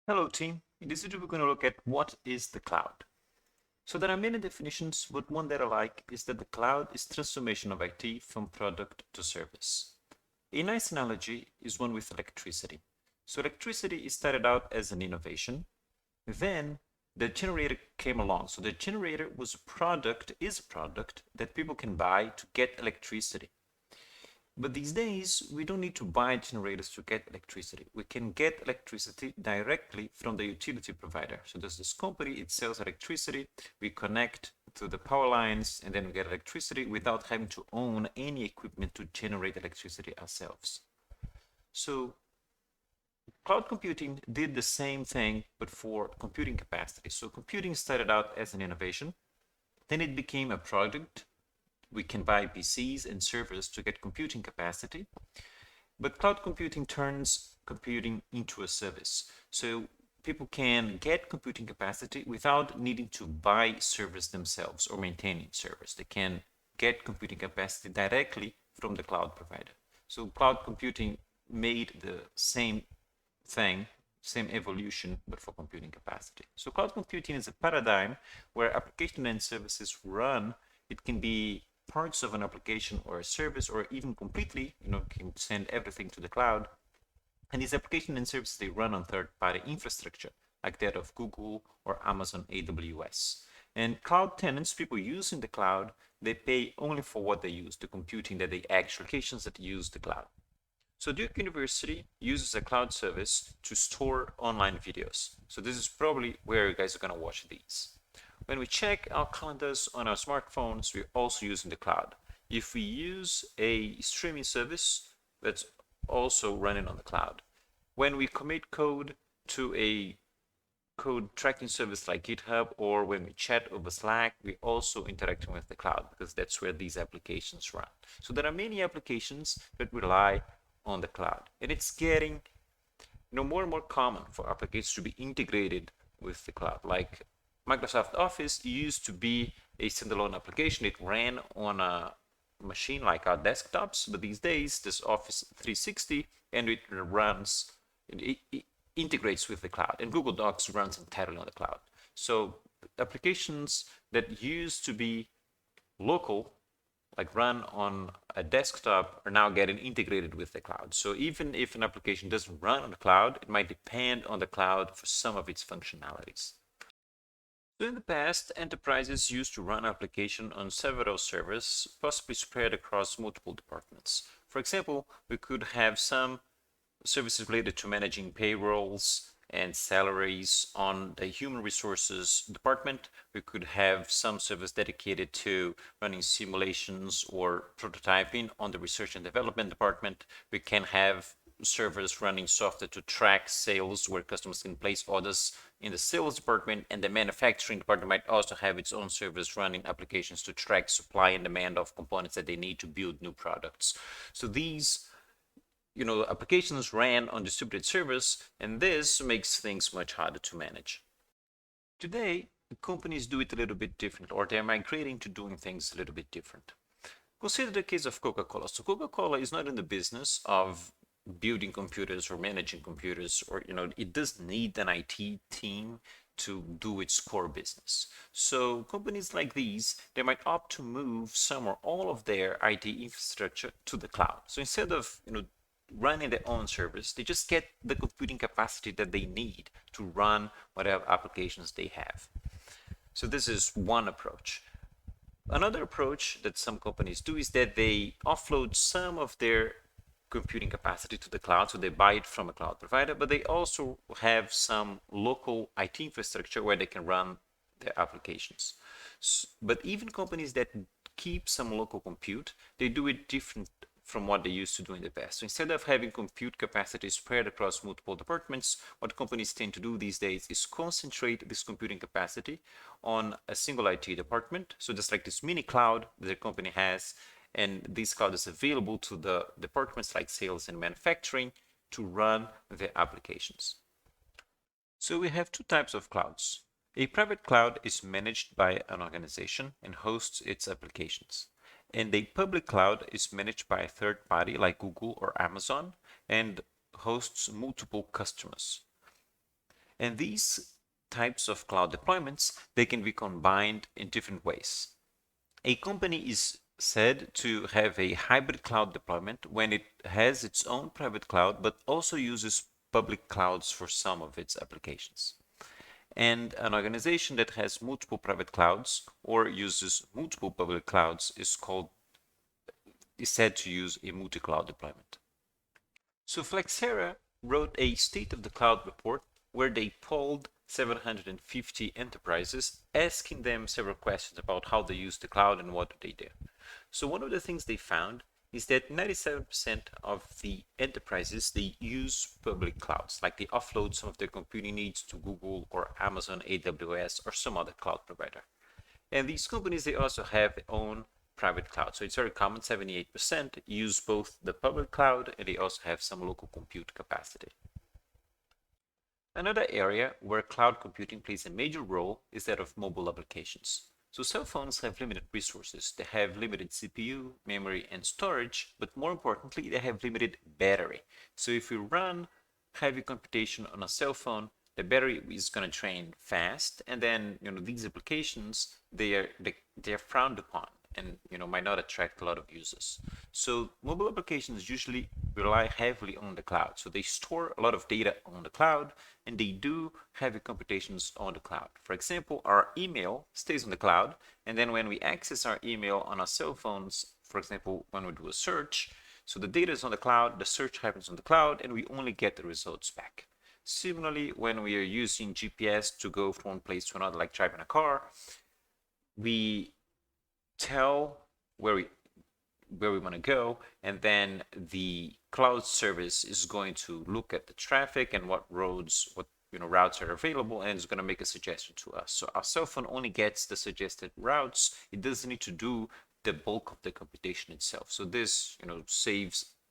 Hello team, in this video we're going to look at what is the cloud. So there are many definitions, but one that I like is that the cloud is transformation of IT from product to service. A nice analogy is one with electricity. So electricity started out as an innovation, then the generator came along. So the generator is a product that people can buy to get electricity. But these days, we don't need to buy generators to get electricity. We can get electricity directly from the utility provider. So there's this company, it sells electricity, we connect to the power lines, and then we get electricity without having to own any equipment to generate electricity ourselves. So cloud computing did the same thing, but for computing capacity. So computing started out as an innovation, then it became a product. We can buy PCs and servers to get computing capacity, but cloud computing turns computing into a service. So people can get computing capacity without needing to buy servers themselves or maintaining servers. They can get computing capacity directly from the cloud provider. So cloud computing made the same thing, same evolution, but for computing capacity. So cloud computing is a paradigm where application and services run. It can be parts of an application or a service, or even completely, can send everything to the cloud. And these applications and services, they run on third-party infrastructure, like that of Google or Amazon AWS. And cloud tenants, people using the cloud, they pay only for what they use, the computing that they actually, applications that use the cloud. So Duke University uses a cloud service to store online videos. So this is probably where you guys are going to watch these. When we check our calendars on our smartphones, we're also using the cloud. If we use a streaming service, that's also running on the cloud. When we commit code to a code tracking service like GitHub, or when we chat over Slack, we're also interacting with the cloud because that's where these applications run. So there are many applications that rely on the cloud, and it's getting more and more common for applications to be integrated with the cloud. Like Microsoft Office used to be a standalone application. It ran on a machine like our desktops, but these days there's Office 360 and it runs, it integrates with the cloud, and Google Docs runs entirely on the cloud. So applications that used to be local, like run on a desktop, are now getting integrated with the cloud. So even if an application doesn't run on the cloud, it might depend on the cloud for some of its functionalities. So in the past, enterprises used to run application on several servers, possibly spread across multiple departments. For example, we could have some services related to managing payrolls and salaries on the human resources department. We could have some service dedicated to running simulations or prototyping on the research and development department. We can have servers running software to track sales, where customers can place orders in the sales department, and the manufacturing department might also have its own servers running applications to track supply and demand of components that they need to build new products. So these applications ran on distributed servers, and this makes things much harder to manage. Today, companies do it a little bit different, or they're migrating to doing things a little bit different. Consider the case of Coca-Cola. So Coca-Cola is not in the business of building computers or managing computers, or it does need an IT team to do its core business. So companies like these, they might opt to move some or all of their IT infrastructure to the cloud. So instead of running their own servers, they just get the computing capacity that they need to run whatever applications they have. So this is one approach. Another approach that some companies do is that they offload some of their computing capacity to the cloud, so they buy it from a cloud provider, but they also have some local IT infrastructure where they can run their applications. But even companies that keep some local compute, they do it different from what they used to do in the past. So instead of having compute capacity spread across multiple departments, what companies tend to do these days is concentrate this computing capacity on a single IT department. So just like this mini cloud that the company has, and this cloud is available to the departments like sales and manufacturing to run their applications. So we have two types of clouds. A private cloud is managed by an organization and hosts its applications. And a public cloud is managed by a third party like Google or Amazon and hosts multiple customers. And these types of cloud deployments, they can be combined in different ways. A company is said to have a hybrid cloud deployment when it has its own private cloud, but also uses public clouds for some of its applications. And an organization that has multiple private clouds or uses multiple public clouds is said to use a multi-cloud deployment. So Flexera wrote a State of the Cloud report where they polled 750 enterprises, asking them several questions about how they use the cloud and what do they do. So one of the things they found is that 97% of the enterprises, they use public clouds, like they offload some of their computing needs to Google or Amazon AWS or some other cloud provider. And these companies, they also have their own private cloud. So it's very common, 78% use both the public cloud and they also have some local compute capacity. Another area where cloud computing plays a major role is that of mobile applications. So cell phones have limited resources. They have limited CPU, memory, and storage, but more importantly, they have limited battery. So if you run heavy computation on a cell phone, the battery is going to drain fast, and then these applications they are frowned upon and might not attract a lot of users. So mobile applications usually rely heavily on the cloud. So they store a lot of data on the cloud and they do heavy computations on the cloud. For example, our email stays on the cloud, and then when we access our email on our cell phones, for example, when we do a search, so the data is on the cloud, the search happens on the cloud, and we only get the results back. Similarly, when we are using GPS to go from one place to another, like driving a car, we tell where we want to go, and then the cloud service is going to look at the traffic and what roads, what routes are available, and it's going to make a suggestion to us. So our cell phone only gets the suggested routes. It doesn't need to do the bulk of the computation itself. So this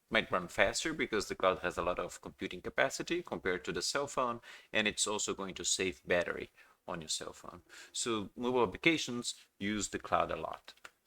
might run faster because the cloud has a lot of computing capacity compared to the cell phone, and it's also going to save battery on your cell phone. So mobile applications use the cloud a lot.